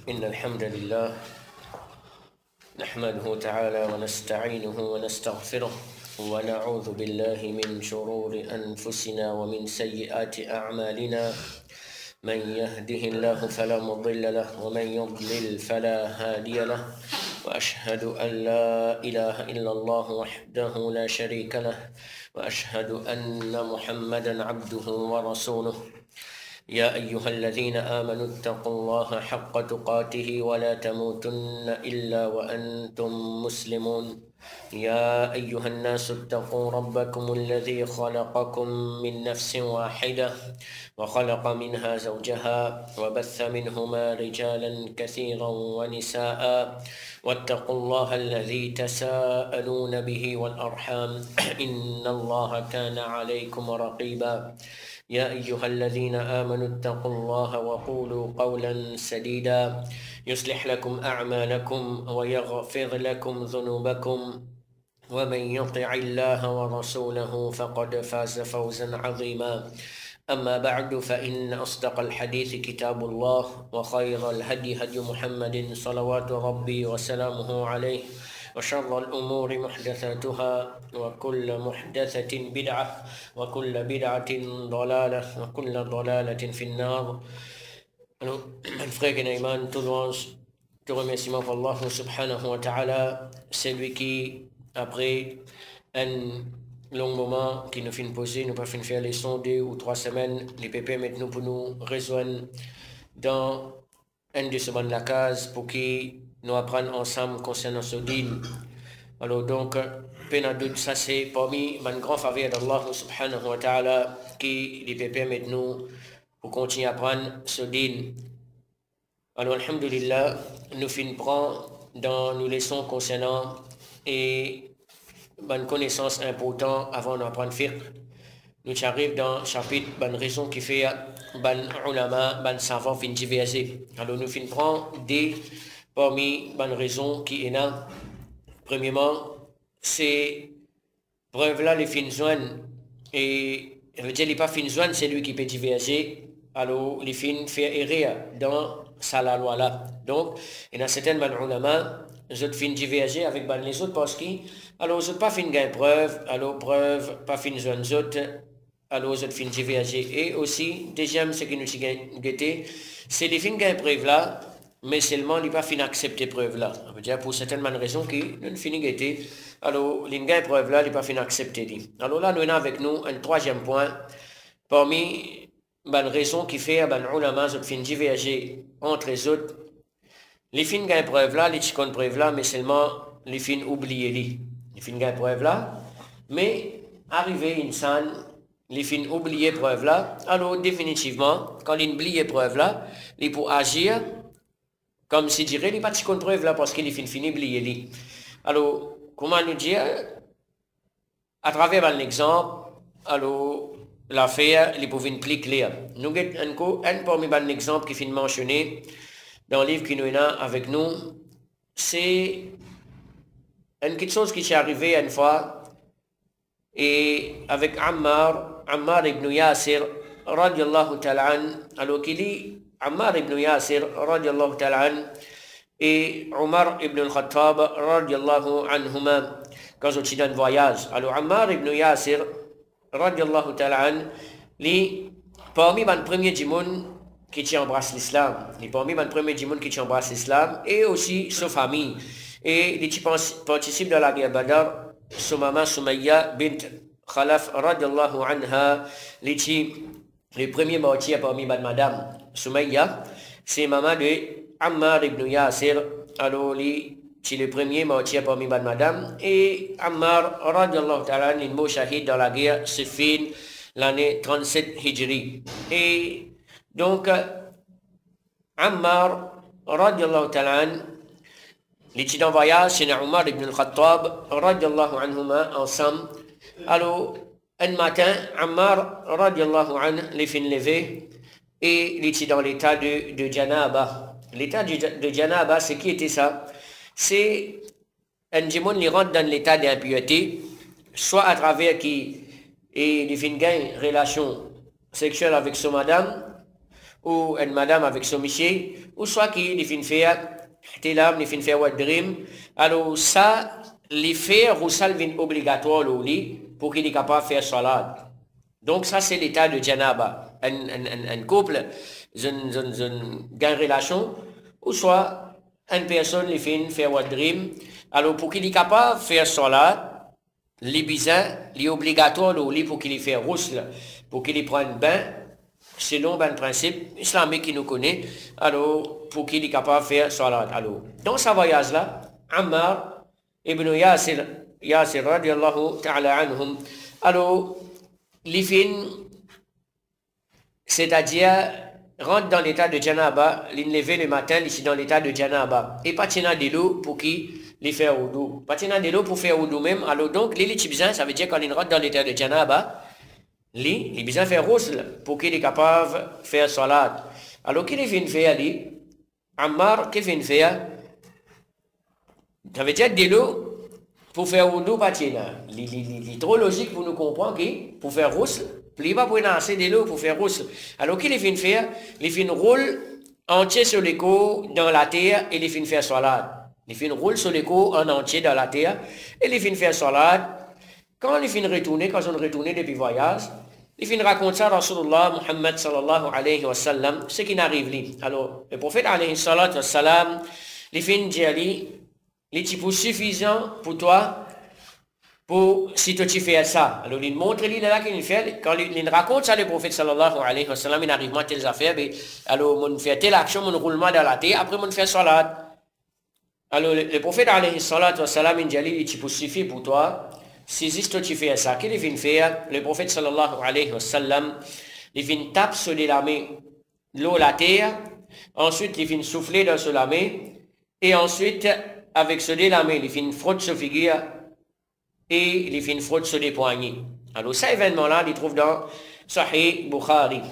إن الحمد لله نحمده تعالى ونستعينه ونستغفره ونعوذ بالله من شرور أنفسنا ومن سيئات أعمالنا من يهده الله فلا مضل له ومن يضلل فلا هادي له وأشهد أن لا إله إلا الله وحده لا شريك له وأشهد أن محمدا عبده ورسوله يا أيها الذين آمنوا اتقوا الله حق تقاته ولا تموتن إلا وأنتم مسلمون يا أيها الناس اتقوا ربكم الذي خلقكم من نفس واحدة وخلق منها زوجها وبث منهما رجالا كثيرا ونساء واتقوا الله الذي تساءلون به والأرحام إن الله كان عليكم رقيبا يا أيها الذين آمنوا اتقوا الله وقولوا قولا سديدا يصلح لكم أعمالكم ويغفر لكم ذنوبكم ومن يطع الله ورسوله فقد فاز فوزا عظيما أما بعد فإن أصدق الحديث كتاب الله وخير الهدي هدي محمد صلوات ربي وسلامه عليه وشر الأمور محدثاتها وكل محدثة بدعة وكل بدعة ضلالة وكل ضلالة في النار. Alors, frère Kenaiman, tout louange, tout remerciement pour Allah subhanahu wa ta'ala, c'est lui qui, après un long moment qui nous fait poser, nous pas fait faire les sons 2 ou 3 semaines, les pépés maintenant pour nous rejoindre dans une de semaines la case pour qui nous apprendre ensemble concernant ce din. Alors donc, peine doute, ça c'est parmi une grande faveur d'Allah subhanahu wa ta'ala qui les permet nous pour continuer à apprendre ce din. Alors, alhamdulillah, nous finissons dans nos leçons concernant et une connaissance importante avant d'apprendre fiqh. Nous arrivons dans le chapitre, une raison qui fait ban ulama, ban savant fin diverser. Alors, nous finissons des parmi les raisons qui est là. Premièrement, c'est preuve là les fins joints et je veux dire les pas fins joints, c'est lui qui peut diverger. Alors les fins fait erreur dans sa la loi là. Donc il y a certaines ulama, les autres fins diverger avec les autres parce que alors les autres pas fin gain preuve, alors preuve pas fin joints les autres, alors les autres fin diverger. Et aussi deuxième ce qui nous guetté, c'est les fins gain preuve là. Mais seulement, il n'est pas fini d'accepter preuve là. Ça veut dire pour certaines raisons qui nous fini guetter. Alors, l'ingé preuve là, il n'est pas fini d'accepter. Alors là, nous avons avec nous un troisième point. Parmi les raisons qui fait que les ulama ont fini diverger entre les autres, les fins gain preuve là, les chicones preuve là, mais seulement les fins oubliés li. Les fins gain preuve là, mais arrivé insan, les fins oubliés preuve là. Alors définitivement, quand ils oublient preuve là, ils pour agir comme si dirait, il n'y a pas de preuve là parce qu'il est fini oublié. Alors, comment nous dire, à travers un exemple, alors, l'affaire, il peut être plus clair. Nous avons un parmi les exemples qui finit mentionné dans le livre qui nous est là avec nous. C'est une petite chose qui s'est arrivée une fois, et avec Ammar ibn Yasir, radiallahu ta'ala an, alors qu'il est Ammar ibn Yasir radiallahu ta'ala an et Omar ibn al-Khattab radiallahu anhuma quand ils étaient dans le voyage. Alors Ammar ibn Yasir radiallahu ta'ala an, parmi les premiers du monde qui embrassent l'islam, parmi les premiers du monde qui embrassent l'islam et aussi sa famille. Et il participe dans la guerre Badr, sa maman Sumayya bint Khalaf radiallahu anha, les premiers martyrs parmi madame Sumayya, c'est maman de Ammar ibn Yasir. Alors, c'est le premier martyr parmi madame. Et Ammar, radiallahu ta'ala, il mot shahid dans la guerre Siffin, l'année 37 Hijri. Et donc, Ammar, radiallahu ta'ala, il était en voyage chez Omar ibn al-Khattab, radiallahu anhuma, ensemble. Alors, un matin, Ammar, radiallahu anhu, les fin levé et il était dans l'état de Janaba. L'état de Janaba, c'est qui était ça? C'est un démon qui rentre dans l'état d'impureté, soit à travers qui il fin gagne relation sexuelle avec son madame, ou une madame avec son monsieur, ou soit qui les fin faire ihtilam, les fin faire what dream. Alors ça, les faire ou ça vient obligatoire au lit pour qu'il est capable de faire salat. Donc ça c'est l'état de janaba. Un couple, une relation, ou soit une personne les fin faire what dream. Alors pour qu'il est capable de faire salat, les besoins, les obligatoires au lit pour qu'il fasse rousse, pour qu'il prenne bain, selon un principe islamique qui nous connaît, alors pour qu'il est capable de faire salat. Alors, dans ce voyage-là, Ammar ibn Yasir radiallahu ta'ala anhum, alors, les fins, c'est-à-dire, rentre dans l'état de janaba, il lever le matin, ici dans l'état de janaba, et pas tenir de l'eau pour qu'il les faire wudu. Pas tenir de l'eau pour faire wudu même, alors donc, les besoin, ça veut dire quand il rentre dans l'état de janaba, il besoin de faire roussel pour qu'il est capable de faire salat. Alors, qu'il vient faire, lui, Ammar, qu'il vient faire, ça veut dire de l'eau pour faire wudu, pas tenir. Il est trop logique pour nous comprendre que pour faire roussel, il va prendre assez de l'eau pour faire roussel. Alors, qu'il vient faire, il vient rouler entier sur les côtes dans la terre et il vient faire salat. Il vient rouler sur les côtes en entier dans la terre et il vient faire salat. Quand il vient retourner, quand on retourne depuis le voyage, il vient raconter à Rasulullah Muhammad sallallahu alayhi wa sallam ce qui n'arrive pas. Alors, le prophète alayhi salatu wa sallam, il vient dire, il est suffisant pour toi, pour si tu fais ça. Alors, il montre là qu'il fait, quand il raconte ça, le prophète sallallahu alayhi wa sallam, il n'arrive pas à telles affaires, mais alors, on fait telle action, on roulement dans la terre, après, on fait salat. Alors, le prophète alayhi salatu wa sallam, il dit, il est suffisant pour toi, si juste tu fais ça, qu'il vient faire, le prophète sallallahu alayhi wa sallam, il vient taper sur la main, l'eau, la terre, ensuite il vient souffler dans la main, et ensuite, avec ce la main, il vient frotter sur figure, et il vient frotter sur les poignets. Alors, cet événement-là, il trouve dans Sahih Bukhari.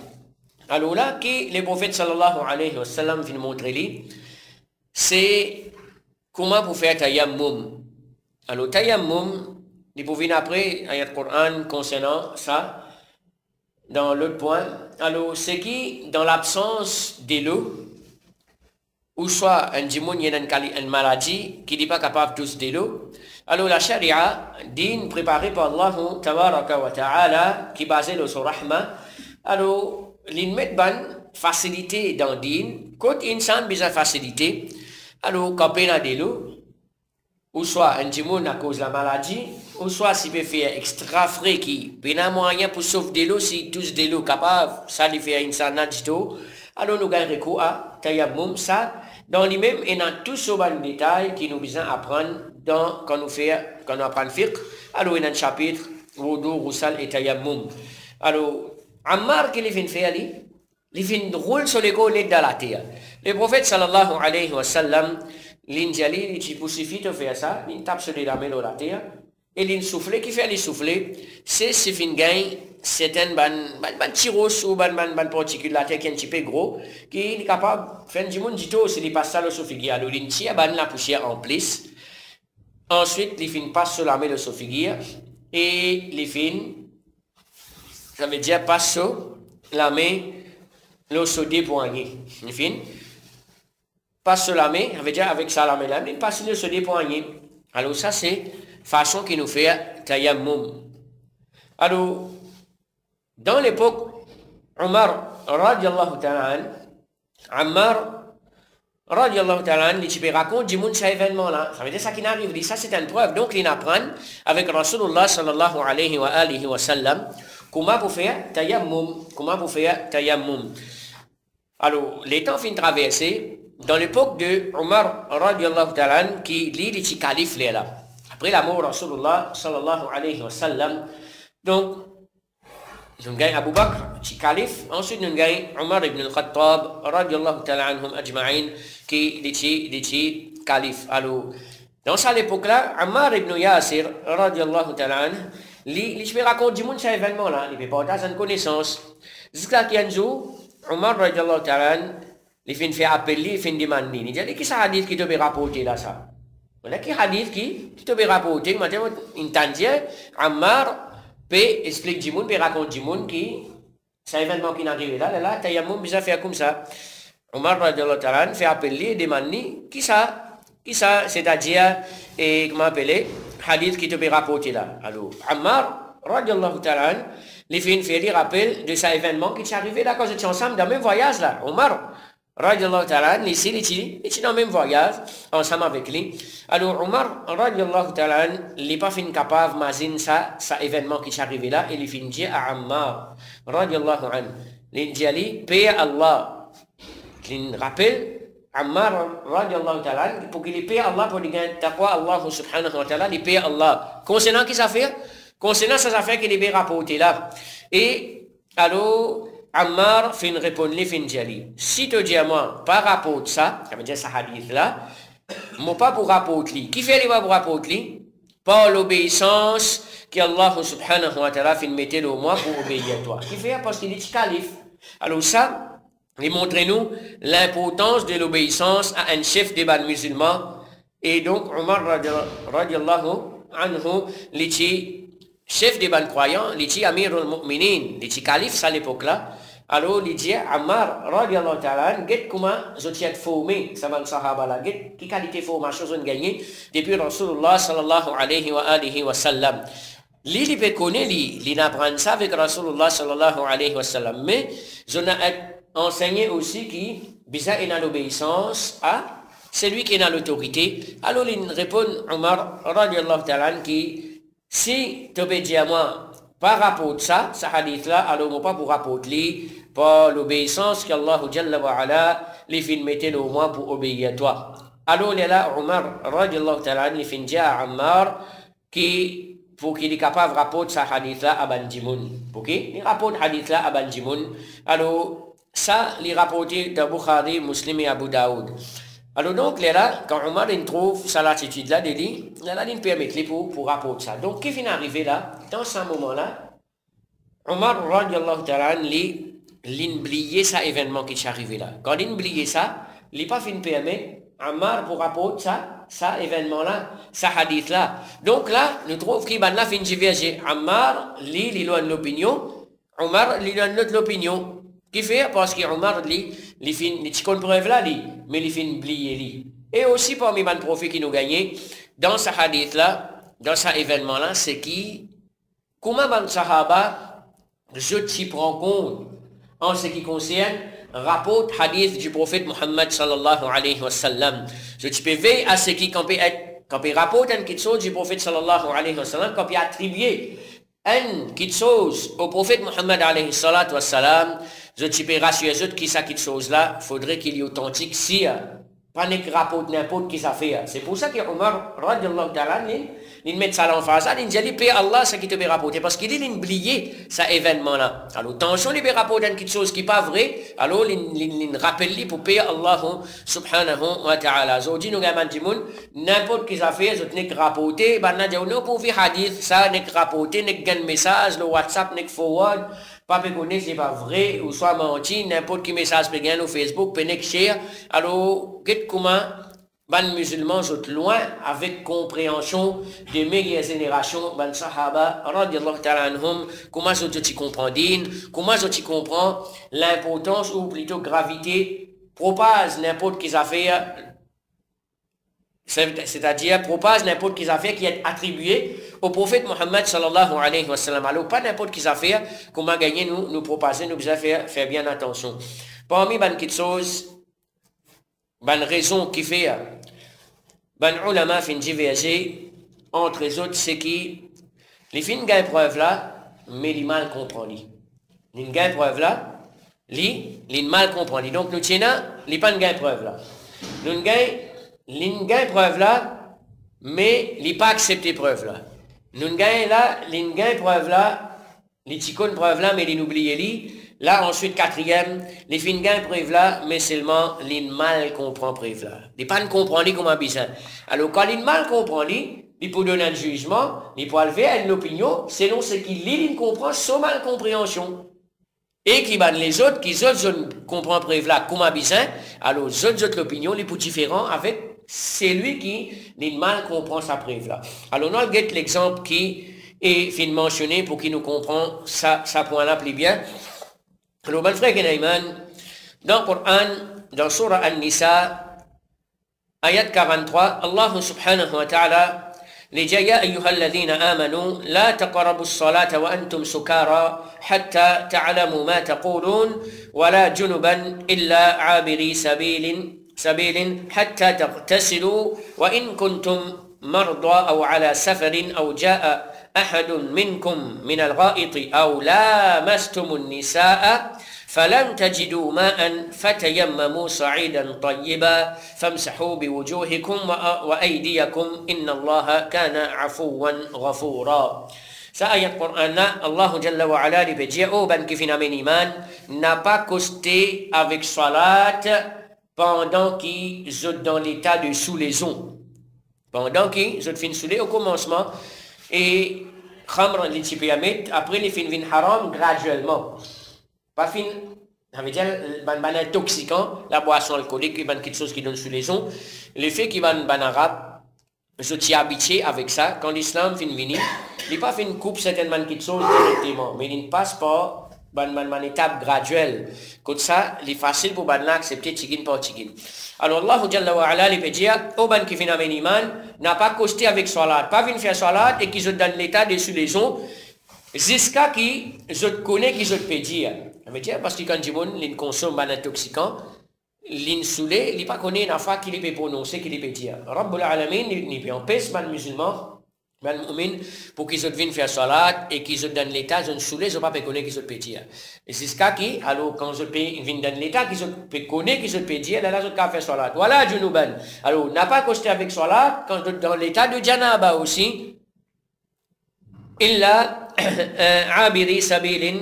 Alors là, que le prophète sallallahu alayhi wa sallam vient montrer lui, c'est comment pour faire tayammum. Alors, tayammum, il faut venir après, ayat Coran concernant ça, dans l'autre point. Alors, c'est qui, dans l'absence de l'eau, ou soit un djimoun, il y a une maladie qui n'est pas capable de tous de l'eau, alors la charia, din préparée par Allah, tabaraka wa ta'ala, qui est basée sur rahma, alors, il met une facilité dans din, quand insan a besoin de facilité, alors, quand il y a de l'eau, ou soit un djimoun à cause de la maladie, ou soit s'il peut faire extra frais qui peut un moyen pour sauver de l'eau, si tous de l'eau capable, ça lui fait une sanat d'eau, alors nous gagnons recours à tayammum, ça, dans lui-même, et dans tout ce détail qui nous besoin apprendre quand nous apprenons fiqh, alors il y a un chapitre, wudu, roussal et tayammum. Alors, Ammar, qu'il vient faire, il vient rouler sur les côtes dans la terre. Le prophète sallallahu alayhi wa sallam, l'indiali, il suffit de faire ça, il tape sur la main dans la terre, et il souffle, qui fait les souffler, c'est si fin gagne certaines ban tiros ou ban particules la terre qui est un petit peu gros, qui est capable de faire du monde dit tout, s'il passe ça le sophigia, alors il tire la poussière en plus, ensuite il fin passe sur la main le sophigia, et il fin, ça veut dire passe sur la main le sodé poignet, il fin, passe sur la main, ça veut dire avec ça la main là, il passe sur le sodé poignet. Alors ça c'est façon qui nous fait tayammum. Alors, dans l'époque, Omar radiallahu ta'ala, Ammar radiallahu ta'ala, il raconte du monde cet événement-là. Ça veut dire ça qui n'arrive, ça c'est une preuve. Donc, il apprend avec Rasulullah sallallahu alayhi wa sallam comment pour faire tayammum. Comment pour faire tayammum. Alors, les temps fin traversés, dans l'époque de Omar radiallahu ta'ala, qui lit les petits califes là. Après la mort de Rasulullah sallallahu alayhi wa sallam, donc, nous avons Abu Bakr, petit calife, ensuite nous avons Omar ibn al-Khattab, radiallahu ta'ala anhum ajma'in, qui était calife. Alors, dans cette époque-là, Ammar ibn Yasir, radiallahu ta'ala anhu, il se raconte du monde cet événement-là, il peut partager une connaissance. Jusqu'à qu'un jour, Omar radiallahu ta'ala anhu, il fait appeler, il fait demander. Il dit, qu'est-ce que ça hadith qui te peut rapporter là ça? Voilà qui hadith qui te peut rapporter, maintenant, il t'a dit, Ammar peut expliquer du monde, peut raconter du monde qui c'est un événement qui est arrivé là, tayammum, bisa faire comme ça. Omar radiallahu ta'ala fait appeler et demander qui ça, c'est-à-dire, et comment appeler, hadith qui te peut rapporter là. Alors, Ammar radiallahu ta'ala, les fait une félie rappel de cet événement qui est arrivé là quand j'étais ensemble dans le même voyage là. Omar radiallahu ta'ala, ici, il est dans le même voyage, ensemble avec lui. Alors, Omar radiallahu ta'ala, il n'est pas fin capable d'imaginer ça événement qui est arrivé là, et il fin dit à Ammar radiallahu anhu, il dit, paix Allah. Il rappelle Ammar radiallahu ta'ala pour qu'il paie Allah pour dire taqwa Allah subhanahu wa ta'ala, il paie Allah. Concernant qui ça fait? Concernant ces affaires qu'il est rapporté là. Et alors, Ammar fin répondre, fin dire, si tu dis à moi, par rapport à ça, ça veut dire ce hadith là, moi pas pour rapporter, qui fait les pas pour rapporter? Par l'obéissance qu'Allah subhanahu wa ta'ala fin mettre au moi pour obéir à toi. Qui fait? Parce qu'il est calife. Alors ça, il montre-nous l'importance de l'obéissance à un chef des bans musulmans. Et donc, Omar radiallahu anhu, l'étit chef des bans croyants, l'étit Amir al-Mu'minin, l'étit calife à l'époque là. Alors, il dit, Ammar radiallahu ta'ala, get comment je t'ai formé, ça va le sahaba là, get qui qualité formation ont gagné depuis Rasulullah sallallahu alayhi wa sallam. Il peut connaître, il apprend ça avec Rasulullah sallallahu alayhi wa sallam. Mais, je n'ai enseigné aussi qui, bizarre est dans l'obéissance à celui qui est dans l'autorité. Alors il répond Omar radiallahu ta'ala qui, si tu obéis à moi par rapport à ça, ce hadith là, alors moi pas pour rapporter par l'obéissance qu'Allah jalla wa ala les fin mettait au moins pour obéir à toi. Alors là Omar radiallahu ta'ala il fin dit à Ammar qui pour qu'il est capable de rapporter ce hadith là à Banjimoun. Ok? Il rapporte hadith là à Banjimoun. Alors ça, il est rapporté de Bukhari, Muslim et Abu Daoud. Alors donc, là, quand Omar trouve ça l'attitude là, il dit, là, il permet pour rapporter ça. Donc, qui vient arriver là, dans ce moment-là, Omar, radiallahu ta'ala, il oublié ça événement qui est arrivé là. Quand il oublié ça, il n'a pas fini permettre Ammar pour rapporter ça événement-là, ça hadith-là. Donc là, nous trouvons qu'il va là fin diverger. Ammar, il a l'opinion, Omar, il a l'opinion. Qui fait? Parce qu'Omar, il fin, il preuve là, mais il fin oublier. Et aussi parmi les profits qui nous gagnent, dans ce hadith-là, dans cet événement-là, c'est qui, comment les sahaba, je t'y prends compte en ce qui concerne rapport hadith du prophète Muhammad sallallahu alayhi wa sallam. Je t'y peux veiller à ce qui, quand il rapporte quelque chose du prophète sallallahu alayhi wa sallam, quand il attribue quelque chose au prophète Muhammad alayhi salatu wa sallam, je te peux rassurer qui ça quelque chose là, faudrait qu'il y ait authentique si pas ne rapporte n'importe qui ça fait. C'est pour ça que Omar radiallahu ta'ala il met ça en face, il dit paix Allah ça qui te peut rapporter parce qu'il a oublié cet événement là. Alors attention il peut rapporter quelque chose qui n'est pas vrai, alors il rappelle pour paix Allah subhanahu wa ta'ala. Aujourd'hui nous gagnons du monde n'importe qui ça fait, je n'ai que rapporter, ben n'a dit non pour faire hadith ça n'est que rapporter, n'est que message, le WhatsApp n'est que forward. Pas peut connaître c'est pas vrai ou soit menti n'importe qui message peut gagner au Facebook peut n'est que share. Alors qu'est-ce comment ban musulmans sont loin avec compréhension des meilleures générations ban sahaba radiallahu ta'ala anhum comment sont tu comprends comment sont tu comprends l'importance ou plutôt gravité propage n'importe qui affaire c'est-à-dire propage n'importe qui affaire qui est attribué au prophète Muhammad sallallahu alayhi wa sallam. Alors pas n'importe qui affaire comment gagner nous propager nous besoin faire bien attention parmi ban quelque chose ban raison qui fait ban ulama fin diverger entre les autres c'est qui les fin gain preuve là mais les mal comprend les gain preuve là les mal comprend donc nous tiens les pas gain preuve là nous gain preuve là mais les pas accepter preuve là nous gain là les gain preuve là les ticons preuve là mais les oublier li. Là, ensuite, quatrième, les fins gain preuve là, mais seulement les mal comprend preuve là. Les pas ne comprend comment bizarre. Alors, quand les mal comprend il peut donner un jugement, il peut lever une opinion, selon ce qu'il lit, il comprend sans mal compréhension. Et qui ban les autres, qui autres comprend preuve là, comment bizarre, alors les autres l'opinion, les plus différents avec celui qui les mal comprend sa preuve là. Alors, on get l'exemple qui est fin mentionné pour qu'il nous comprend ça point là plus bien. Alors, mon frère Kenaiman, dans le Coran, dans Surah An-Nisa, ayat 43, Allah subhanahu wa ta'ala, les ya ayyuha alladhina amanu, la taqrabu as-salata wa antum sukara, hatta ta'lamu ma taqulun, wa la junuban illa abiri سبيل حتى تغتسلوا وإن كنتم مرضى أو على سفر أو جاء أحد منكم من الغائط أو لامستم النساء فلم تجدوا ماء فتيمموا صعيدا طيبا فامسحوا بوجوهكم وأيديكم إن الله كان عفوا غفورا. Sa ayat Quran là, Allah Jalla wa Ala lui dit, oh ben qui finalement iman, n'a pas costé avec salat pendant qu'ils sont dans l'état de soulaison. Pendant qu'ils sont fin soulés au commencement, et khamr les typiamit, après les fin vin haram graduellement. Pas fin, ça veut dire, ban intoxicant, la boisson alcoolique, ban quelque chose qui donne soulaison. Le fait qu'il ban arabe, je suis habitué avec ça. Quand l'islam fin venir, il n'est pas fait une coupe certainement quelque chose directement, mais il passe par une étape graduelle. Comme ça, il est facile pour ban accepter tigin par tigin. Alors Allah Jalla wa Ala lui peut dire, au ban qui vient avec iman, n'a pas costé avec salat, pas vient faire salat et qui se donne l'état de soulaison, jusqu'à qui je connais qui je peux dire. Ça veut dire parce que quand il consomme un intoxicant, l'insoulé, il n'est pas connu une fois qu'il peut prononcer, qu'il peut dire. Rabbul Alamin, il peut empêcher les musulmans, les mu'mins, pour qu'ils viennent faire salat et qu'ils donnent l'état, ils ne soulé, ils ne pas connaître qu'ils peut dire. Et c'est ce qui, alors quand ils viennent dans l'état, qu'ils peut connaître qu'ils peut dire, là, ils peuvent faire salat. Voilà, Junuban. Alors, n'a pas costé avec salat, quand dans l'état de Janaba aussi, illa abiri sabilin,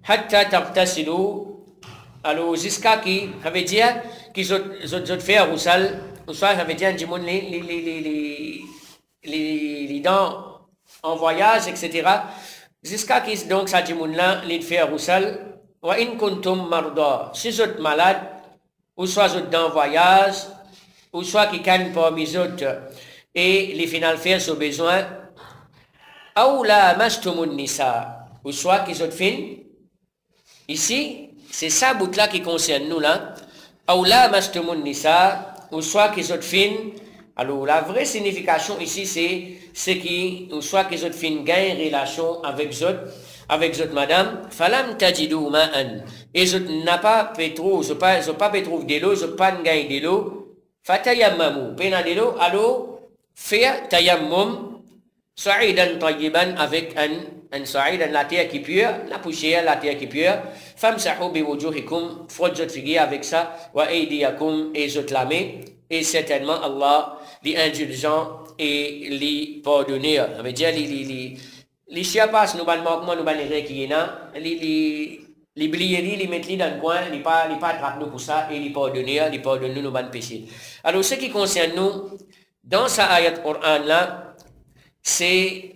hatta tagtasilu. Alors, jusqu'à qui, ça veut dire qu'ils ont fait un roussal, ça veut dire les dents en voyage, etc. Jusqu'à qui, donc, ça dit là, les fait un roussal, wa in kuntum marda, si vous êtes malade, ou soit vous êtes dans voyage, ou soit qui canne parmi les autres, et les final faire ce besoin, ou la mastumun nisa, ou soit qu'ils ont fait, ici, c'est ça bout là qui concerne nous là. Ou la mastumun nisa, ou soit qu'ils ont fin. Alors la vraie signification ici c'est qui, ou soit qu'ils ont fin gain relation avec zot madame. Falam tajidu ma'an. Et zot n'a pas pétro, zot pas pétro de l'eau, zot pas gain de l'eau. Fatayammamu, pena de l'eau, alors faire tayammum sa'idan tayyiban avec un sa'idan la terre qui pure, la poussière, la terre qui pure. Famsahu bi wujuhikum, frotte votre figure avec ça, wa aydiyakum et votre la main, et certainement Allah, les indulgents et les pardonneurs. Ça veut dire, les chiapas, nous ban manquement, nous ban les qui les blieries, les mettre dans le coin, les pas attraper nous pour ça, et les pardonneurs, les pardonneurs, nous ban péché. Alors, ce qui concerne nous, dans sa ayat Qur'an là, c'est,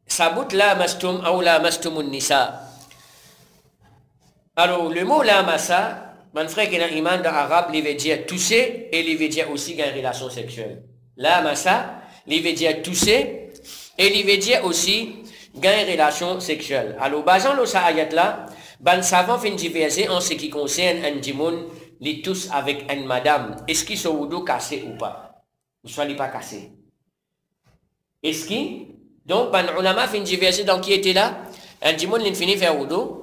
sa bout la mastum, ou la mastumun nisa. Alors, le mot la massa, mon frère qui est dans l'iman dans l'arabe, il veut dire tousser et il veut dire aussi qu'il y a une relation sexuelle. La massa, il veut dire tousser et il veut dire aussi qu'il y a une relation sexuelle. Alors, basant le ayat là, ben savant fin diverser en ce qui concerne un djimoun, les tous avec une madame. Est-ce qu'il sont wudu cassé ou pas? Ou soit il pas cassé? Est-ce qu'il? Donc, ben ulama fin diverser dans qui était là? Un djimoun, il finit faire wudu.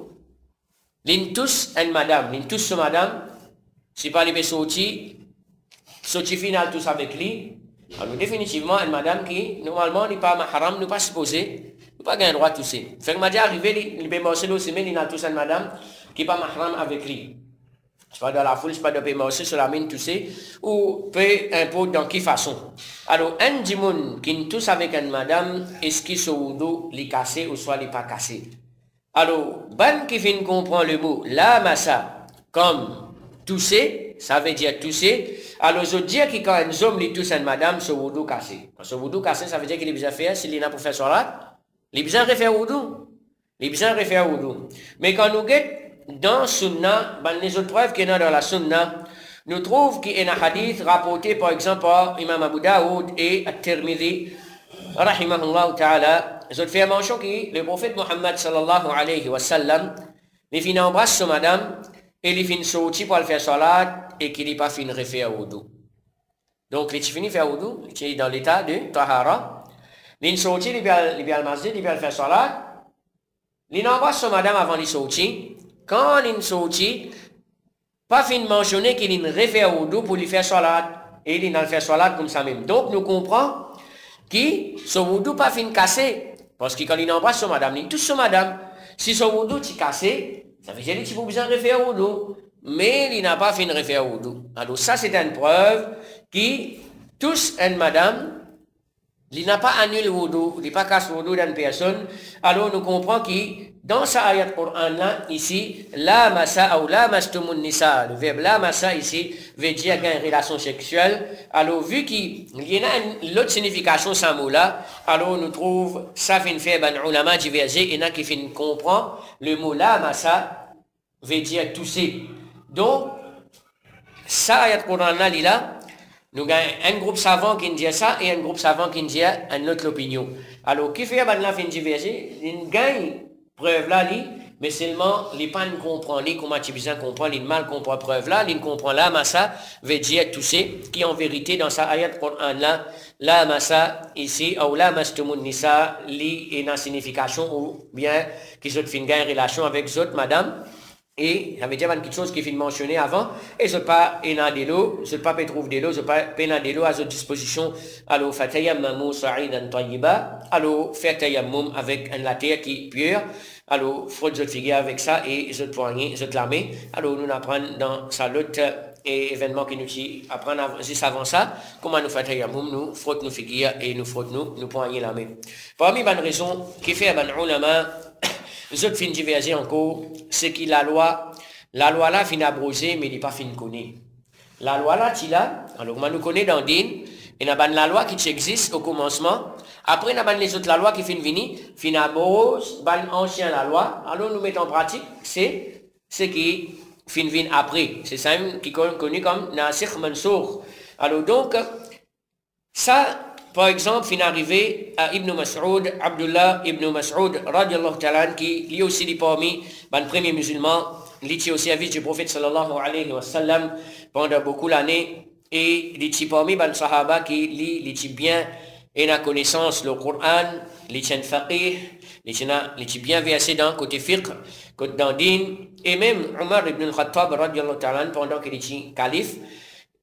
Tous et madame, tous madame, si pas les sorti final tous avec lui, alors définitivement une madame qui normalement n'est pas mahram, n'est pas supposé, n'est pas gain droit tousser. Fait que m'a dit arrivé, il peut marcher le semaine, il a tous une madame qui n'est pas mahram avec lui. C'est pas dans la foule, c'est pas de peut marcher sur la mine tousser, ou peu importe dans quelle façon. Alors un dimoun qui tous avec une madame, est-ce qu'il se wudu, les cassé ou soit les pas cassé? Alors, ban qui vient comprendre le mot la massa comme tousser, ça veut dire tousser. Alors, je dis que quand un homme les tousse une madame, ce wudu cassé. Ce wudu cassé, ça veut dire qu'il est besoin de faire, s'il est là pour faire salat, il est besoin de faire wudu. Il est besoin de faire wudu. Mais quand nous guettons dans Sunna, les autres preuves qu'il y a dans la Sunna, nous trouvons qu'il y a un hadith rapporté par exemple par Imam Abu Daoud et At-Tirmidhi, rahimahullah ta'ala. Je te fais mention que le prophète Muhammad sallallahu alayhi wa sallam, il fin embrasse son madame, et il fin sorti pour le faire salat, et qu'il n'est pas fin refaire wudu. Donc, il finit faire wudu, il est dans l'état de tahara. Il sorti, il vient le masjid, il vient le faire salat. Il embrasse son madame avant de sortir. Quand il sorti, pas fin mentionner qu'il est refaire wudu pour lui faire salat. Et il a fait salat comme ça même. Donc, nous comprenons que son wudu pas fin cassé. Parce que quand il embrasse son madame, il touche son madame. Si son wudu est cassé, ça veut dire qu'il faut besoin de refaire wudu. Mais il n'a pas fait de refaire wudu. Alors ça, c'est une preuve qui touche une madame, il n'a pas annulé le wudu, il n'a pas cassé le wudu d'une personne. Alors nous comprenons que dans ce ayat Coran-là, ici, la massa ou la mastumun nisa, le verbe la massa ici veut dire qu'il y a une relation sexuelle. Alors vu qu'il y a une autre signification ce mot-là, alors nous trouvons ça fait faire un ulama divergé et il y en a qui fait comprendre le mot la massa veut dire tousser. Donc, ça ayat Coran-là, nous avons un groupe savant qui dit ça et un groupe savant qui dit une autre opinion. Alors, qui fait la fin divergé, il gagne preuve là, mais seulement, il pas comprend, comment tu besoin comprendre, il mal comprend preuve là, il comprend la massa, veut dire tousser, qui en vérité, dans sa ayat Coran là, la massa ici, ou la mastumun nisa, est dans signification, ou bien, qui sont fin gagne relation avec les autres, madame. Et ça veut dire quelque chose qui est mentionné avant, et ce n'est pas enadelo, ce n'est pas trouve de l'eau, ce n'est pas pénadelo à votre disposition. Alors, fatayammamu sa'idan tayyiba, alors, faire tayammum avec la terre qui est pure, alors, frotte votre figure avec ça, et votre poignet, votre lamé. Alors, nous apprenons dans sa lutte et événement qui nous dit, apprendre juste avant ça, comment nous faire tayammum, nous frotte nos figures et nous frotte nos poignets lamé. Parmi les raisons qui fait un ulama, les autres fin diverger encore, c'est que la loi là fin abrogée, mais il n'est pas fin connue. La loi là, tu l'as, alors on nous connaît dans Din, et n'a pas la loi qui existe au commencement, après n'a pas les autres la loi qui fin venir, fin abrogée, ban ancien la loi, alors nous mettons en pratique, c'est ce qui fin vient après. C'est ça qui est connu comme Nasikh Mansour. Alors donc, ça, par exemple, fin arrivé à Ibn Mas'ud, Abdullah Ibn Mas'ud, radiallahu ta'ala, qui lui aussi dit parmi les premiers musulmans, il était au service du prophète sallallahu alayhi wa sallam pendant beaucoup d'années, et il était parmi les sahaba qui lui, il était bien et la connaissance le Coran, il était faqih, il était bien versé dans côté fiqh, côté dans din, et même Omar ibn al-Khattab, radiallahu ta'ala, pendant qu'il était calife,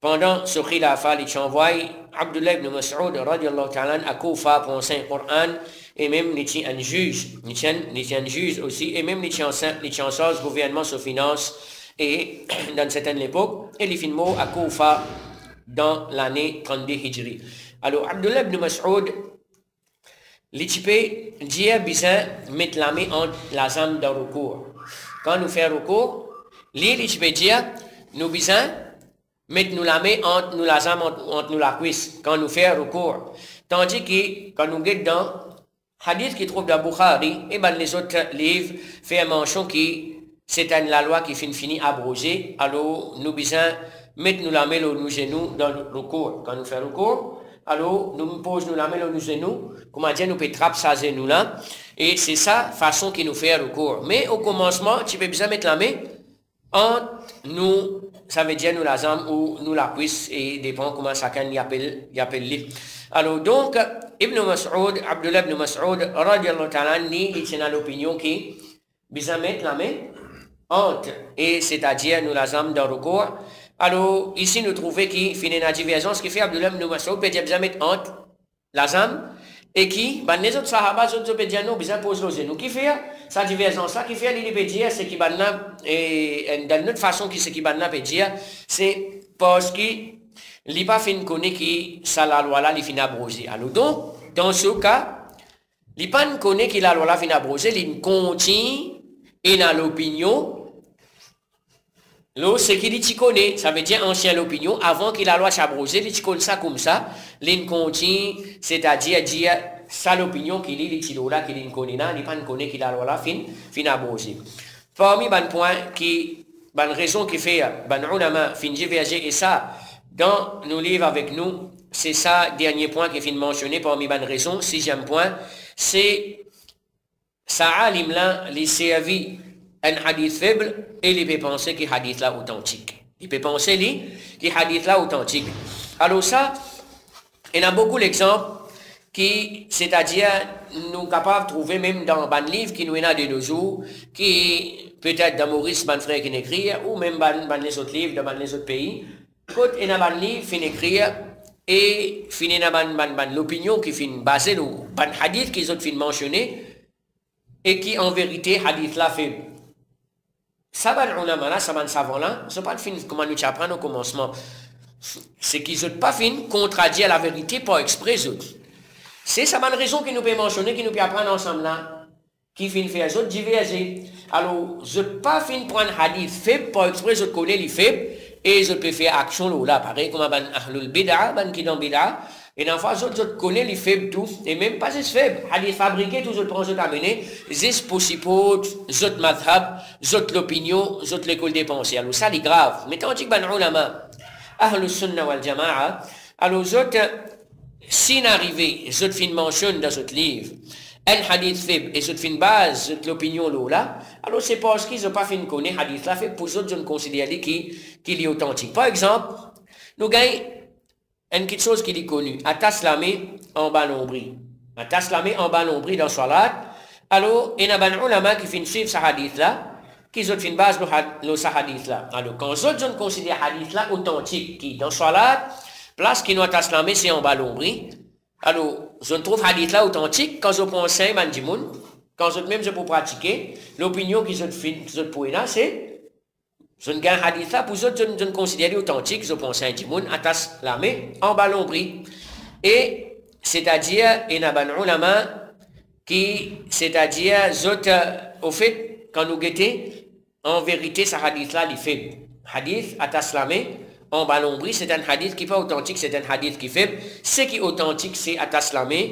pendant ce khilafa, il a envoyé Abdullah ibn Mas'ud radiallahu ta'ala à Koufa pour enseigner le Coran, et même il était un juge, il était un juge aussi, et même il était en charge du gouvernement sur finance, et dans une certaine époque, et il fit mot à Koufa dans l'année 32 Hijri. Alors Abdullah ibn Mas'ud, il dit besoin de mettre la main entre la jambe de recours. Quand nous faisons recours, il peut dire, nous besoin mettez-nous la main entre nous la jambe, entre nous la cuisse, quand nous faisons recours. Tandis que, quand nous guettons dans hadith qui trouve dans Bukhari, et ben les autres livres font mention qui c'est la loi qui finit abrogée, alors nous besoin mettez-nous la main nos genoux dans le recours. Quand nous faisons recours, alors nous posons la main nos genoux, comment dire, nous pouvons trapper sa genou là, et c'est ça façon qui nous fait recours. Mais au commencement, tu peux besoin mettre la main entre nous, ça veut dire nous la jambe ou nous la cuisse, et dépend comment chacun y appelle. Alors donc, Ibn Mas'ud, Abdullah ibn Mas'ud, radiallahu ta'ala, il tient à l'opinion qui besoin mettre la main entre, et c'est-à-dire nous la jambe dans le recours. Alors ici nous trouvons qu'il finit une divergence qui fait Abdullah ibn Mas'ud peut dire besoin mettre entre la jambe, et qui, les autres sahabas, les autres peut dire non, besoin poser nos genoux. Qui fait sa divergence là, qui fait l'idée dire, c'est qui et d'une autre façon qui c'est qui peut dire, c'est parce qu'il n'a pas fait connaître que ça la loi là, il finit abrogée. Alors donc, dans ce cas, il n'a pas connaître que la loi là finit abrogée, il continue et dans l'opinion. Là, ce qu'il connaît, ça veut dire ancien l'opinion, avant qu'il la loi s'abrogée, il connaît ça comme ça, il continue, c'est-à-dire dire ça l'opinion qu'il est, il là, qu'il connaît, il ne connaît pas qu'il la loi là fin abrogée. Parmi les points qui, les raisons qui fait, les ulama fin diverger, et ça, dans nos livres avec nous, c'est ça, dernier point qui est mentionné parmi les raisons. Sixième point, c'est ça alim là, les servis un hadith faible et il peut penser que hadith là authentique. Il peut penser que hadith là authentique. Alors ça, il y a beaucoup d'exemples qui, c'est-à-dire, nous sommes capables de trouver même dans un livre qui nous est de nos jours, qui peut-être dans Maurice, ban frère qui écrit, ou même dans les autres livres, dans les autres pays. Quand il y a un livre qui écrit, et finit dans l'opinion qui finit basée sur un hadith qu'ils ont mentionné, et qui en vérité hadith là faible. Ça va ulama là, ça va savant là, c'est pas le fin comment nous apprendre au commencement. C'est qu'ils n'ont pas fin contredire la vérité par exprès. C'est ça une raison qui nous peut mentionner, qui nous peut apprendre ensemble là, qui fin faire autres diverger. Alors, je pas fin prendre hadith faible par exprès, je connais les faibles et je peux faire action là, pareil comme ban ahlul bid'a, ban qui dans bid'a. Et dans fois, je connais les faibles tout, et même pas les faibles. Hadith fabriqué, tout je prends, je t'amène, c'est possible, je madhab, je l'opinion, je l'école des pensées. Alors ça, c'est grave. Mais tant que ban ulama, ahlus sunna wal jama'a, alors je si n'arrivé, je te fin mentionne dans ce livre, un hadith faible, et je te fin base de l'opinion là, alors c'est parce qu'ils n'ont pas fin connaître hadith là faible, pour autres, je ne considère qu'il est authentique. Par exemple, nous gagnons une petite chose qui est connue, à taslamé en bas nombril. À taslamé en bas nombril dans salat, alors, il y a un ulama qui fin suivre ce hadith là, qui ont fin base de ce hadith là. Alors, quand autres, je ne considère hadith là authentique, qui dans salat, place qui nous a taslamé, c'est en bas nombril. Alors, je trouve hadith là authentique, quand je pense à Mandimoun, quand je même je peux pratiquer, l'opinion qu'ils ont fait pour là, c'est je ne gagne hadith là, pour eux, je ne considère authentique, je pense à un dimoun, attache la main, en ballon pris. Et, c'est-à-dire, il y a un ulama qui, c'est-à-dire, au fait, quand nous guettons, en vérité, ce hadith là, il fait hadith, attache la main, en ballon pris, c'est un hadith qui n'est pas authentique, c'est un hadith qui est faible. Ce qui est authentique, c'est attache la main,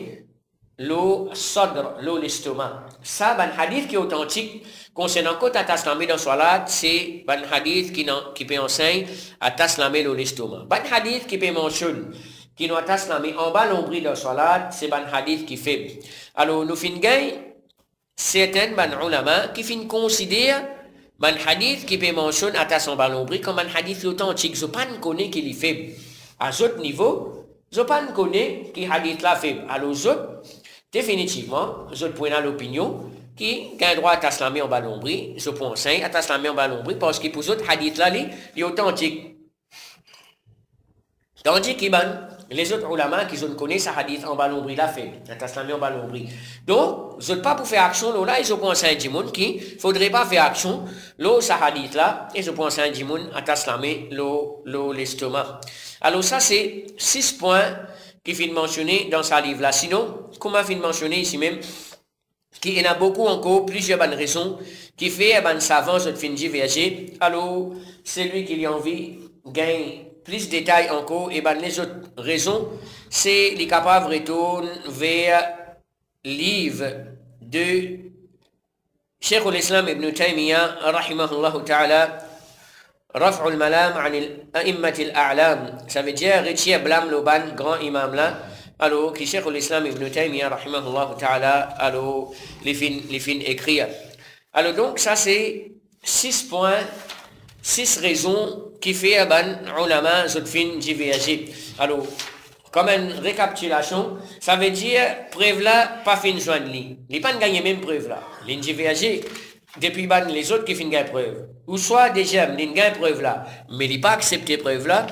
l'eau sadr, l'eau l'estomac. Ça, un hadith qui est authentique, concernant quand attache la main dans salat, c'est un hadith qui peut enseigner attache la main dans l'estomac. Un hadith qui peut mentionner qui nous attache la main en bas l'ombril dans salat, c'est un hadith qui est faible. Alors, nous finissons certains ulama qui finissent considérer un hadith qui peut mentionner attache en bas l'ombril comme un hadith authentique. Je ne connais pas qu'il est faible. À ce niveau, je ne connais qui hadith là faible. Alors, définitivement, je prends l'opinion qui a le droit à taslamé en ballon bris, je pense, à taslamé en ballon bris, parce que pour les autres hadiths là, il est authentique. Tandis que les autres ulama qui ne connaissent pas hadith en ballon bris là fait, à taslamé en ballon bris. Donc, je ne pas pour faire action là, et je pense à un dimoun qui ne faudrait pas faire action, là, ce hadith là, et je pense à un dimoun à taslamé l'estomac. Alors, ça, c'est 6 points qui finissent mentionner dans ce livre là. Sinon, comment finit mentionner ici même, qu'il y en a beaucoup encore, plusieurs bonnes raisons, qui fait un savant, je fin diverger. Alors, celui qui a envie gagne plus de détails encore, et les autres raisons, c'est les capables retournent vers livre de Cheikh al-Islam ibn Taymiyyah, rahimahullah ta'ala, Raf'ul Malam anil a'immatil a'lam. Ça veut dire retirer blâme le ban grand imam là. Alors, qui Cheikh l'Islam ibn Taymiyyah, rahimahullah ta'ala, alors, les fins écrits. Alors, donc, ça, c'est 6 points, 6 raisons qui fait ban ulama, zot fin diverger. Alors, comme une récapitulation, ça veut dire, preuve là, pas fin joindre li. Il pas gagné même preuve là. L'in diverger, depuis ban les autres qui fin gagner preuve. Ou soit, déjà, l'in gagne preuve là, mais il pas accepté preuve là.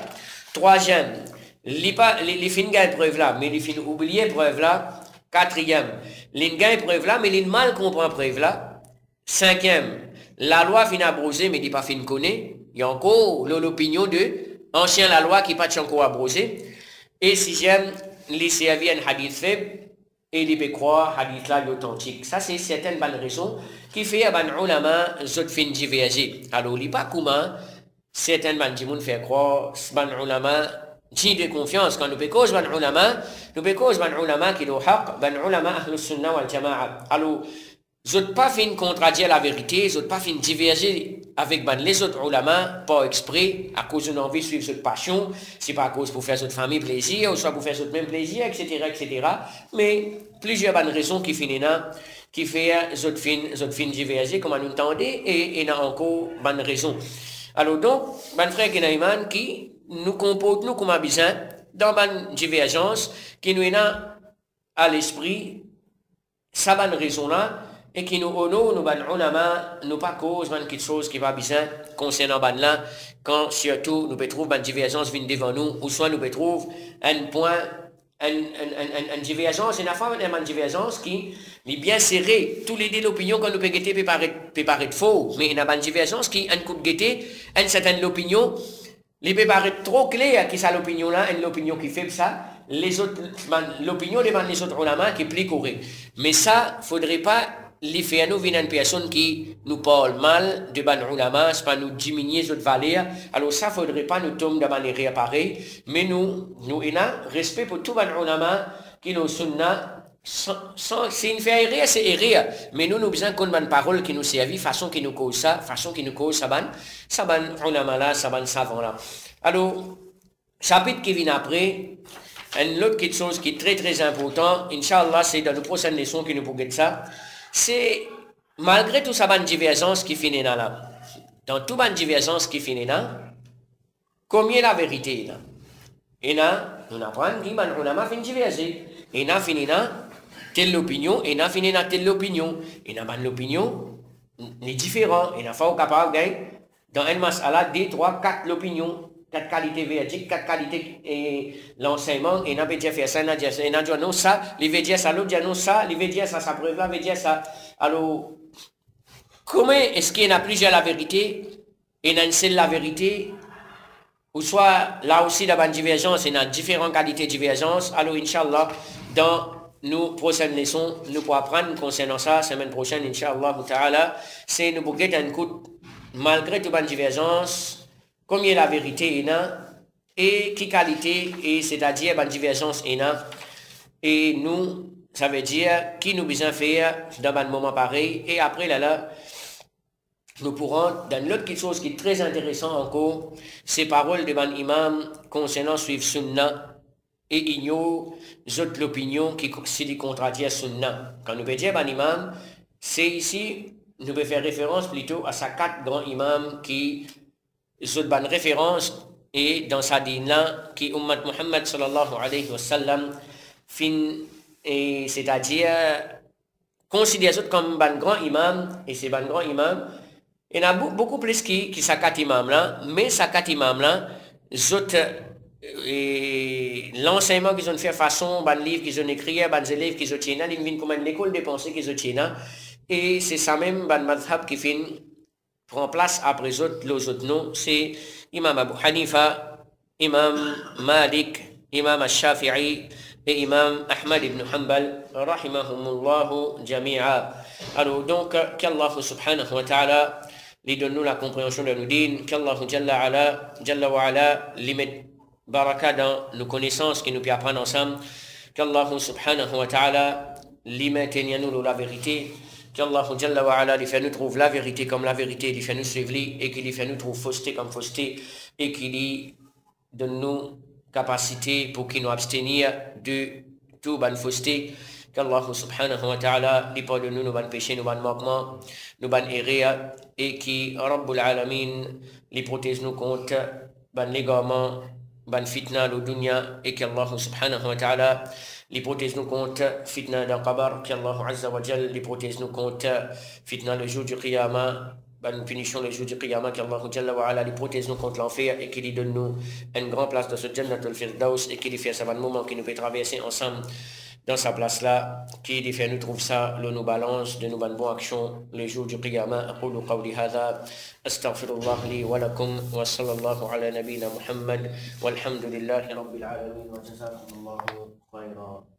Troisième, les fins gagnent preuve là, mais les fins oubliées preuve là. Quatrième, les gagnent preuve là, mais les mal comprend preuve là. Cinquième, la loi fin abrosée, mais il pas fin connaît. Il y a encore l'opinion de ancien la loi qui pas encore abrosée. Et sixième, les servir un hadith faible et les peut croire hadith là authentique. Ça c'est certaines bonnes raisons qui fait ban ulama zot fin diverger. Alors il pas comment certaines bonnes gens faire croire ban ulama digne de confiance quand nous peut cause ban ulama qui nous haq ban ulama ahlus sunna wal jama'a. Alors zot pas fin contredire la vérité, zot pas fin diverger avec les autres ulama, pas exprès, à cause d'une envie de suivre cette passion, c'est pas à cause pour faire cette famille plaisir, ou soit pour faire cette même plaisir, etc., etc. Mais plusieurs bonnes raisons qui finissent qui fait zot fin diverger comme nous entendez et il y a encore bonne raison. Alors donc, ban frère Kenaïman qui nous comporte nous comme un besoin dans ban divergence qui nous est à l'esprit, ça bonne raison là, et qui nous honore, nous ban ulama, nous pas cause ban quelque chose qui va besoin concernant ban là, quand surtout nous peut trouver ban divergence vient devant nous, ou soit nous peut trouver un point, une divergence, une affaire, une divergence qui est bien serré. Tous les deux l'opinion quand nous peut guetter peut paraître faux, mais il y a une divergence qui, un coup de guetter, une certaine l'opinion, les peut paraître trop clair qui ça l'opinion là, une l'opinion qui fait ça, les autres, l'opinion des les autres ulama qui est plus correct. Mais ça, faudrait pas les faire nous venir une personne qui nous parle mal de ban ulama, c'est pas nous diminuer notre valeur. Alors ça, faudrait pas nous tomber de manière pareille, mais nous avons respect pour tout ban ulama qui nous sunna. C'est une fait erreur, c'est erreur. Mais nous besoin qu'on ait une parole qui nous servit, façon qui nous cause ça, façon qui nous cause ça ban ulama là, ça ban savant là. Alors, chapitre qui vient après, une autre quelque chose qui est très très important, Inch'Allah, c'est dans nos prochaines leçons que nous pourrons ça. C'est malgré tout ça, une divergence qui finit là. Dans toute une divergence qui finit là, combien la vérité là? Et là, nous apprenons qu'on a fait une divergence. Et là, fini là, telle opinion, et là, fini là, telle opinion. Et là, l'opinion est différente. Et là, il faut capable de dans un masala, 2, 3, 4 l'opinion. 4 qualités véridiques, 4 qualités et l'enseignement, et n'a pas dit faire ça, n'a dit ça, et n'a dit non ça, il veut dire ça, l'autre dit non ça, il veut dire ça, ça preuve là, il veut dire ça. Alors, comment est-ce qu'il y en a plusieurs la vérité, et il y a une seule la vérité, ou soit là aussi dans une divergence, il y a différentes qualités de divergence, alors Inch'Allah, dans nos prochaines leçons, nous pourrons apprendre concernant ça, semaine prochaine, Inch'Allah, c'est nous pourrons un coup, malgré toute une divergence, combien la vérité est là, et qui qualité, et c'est-à-dire une divergence est là, et nous, ça veut dire qui nous besoin faire dans un moment pareil, et après là, nous pourrons, dans l'autre quelque chose qui est très intéressant encore, ces paroles de ban imam concernant suivre sunna, et ignore l'opinion qui s'y contredit sunna. Quand nous veut dire ban imam, c'est ici, nous pouvons faire référence plutôt à ces 4 grands imams qui une bonne référence et dans sa dîne là qui ummat Muhammad sallallahu alayhi wa sallam c'est-à-dire considère comme un grand imam et c'est un grand imam il y en a beaucoup plus qui sa 4 imams là mais sa 4 imams là l'enseignement qu'ils ont fait façon ban livre qu'ils ont écrit ban élèves qu'ils ont tenu ils viennent comme une école de pensée qu'ils ont tenu et c'est ça même ban madhab qui fait prend place après les autres noms, c'est Imam Abu Hanifa, Imam Malik, Imam Shafi'i et Imam Ahmad ibn Hanbal, rahimahumullahu jami'a. Alors donc, qu'Allah subhanahu wa ta'ala lui donne nous la compréhension de nos dînes, qu'Allah jalla wa ala lui mette baraka dans nos connaissances qui nous peut apprendre ensemble, qu'Allah subhanahu wa ta'ala lui mette nous la vérité, qu'Allah Jalla wa Ala lui fait nous trouver la vérité comme la vérité, lui fait nous suivre et qu'il lui fait nous trouver fausseté comme fausseté et qu'il lui donne nous capacité pour qu'il nous abstenir de tout ban fausseté. Qu'Allah subhanahu wa ta'ala lui pardonne nous ban péchés, nous ban manquements, nous ban erreurs et qui Rabbul Alamin lui protège nous contre ban l'égarement, ban fitna au dunya et qu'Allah subhanahu wa ta'ala les protège nous contre fitna d'un qabar, qu'Allah Azza wa Jal les protège nous contre fitna le jour du qiyamah, une punition le jour du qiyamah, qu'Allah Jalla wa Ala les protège nous contre l'enfer et qu'il lui donne nous une grande place dans ce Jannatul Firdaus et qu'il lui fait ça un moment qui nous peut traverser ensemble dans sa place là, qui lui fait nous trouve ça, le nous balance de nos bonnes actions le jour du qiyamah. أقول قولي هذا أستغفر الله لي ولكم وصلى الله على نبينا محمد والحمد لله رب العالمين وجزاكم الله خيرا.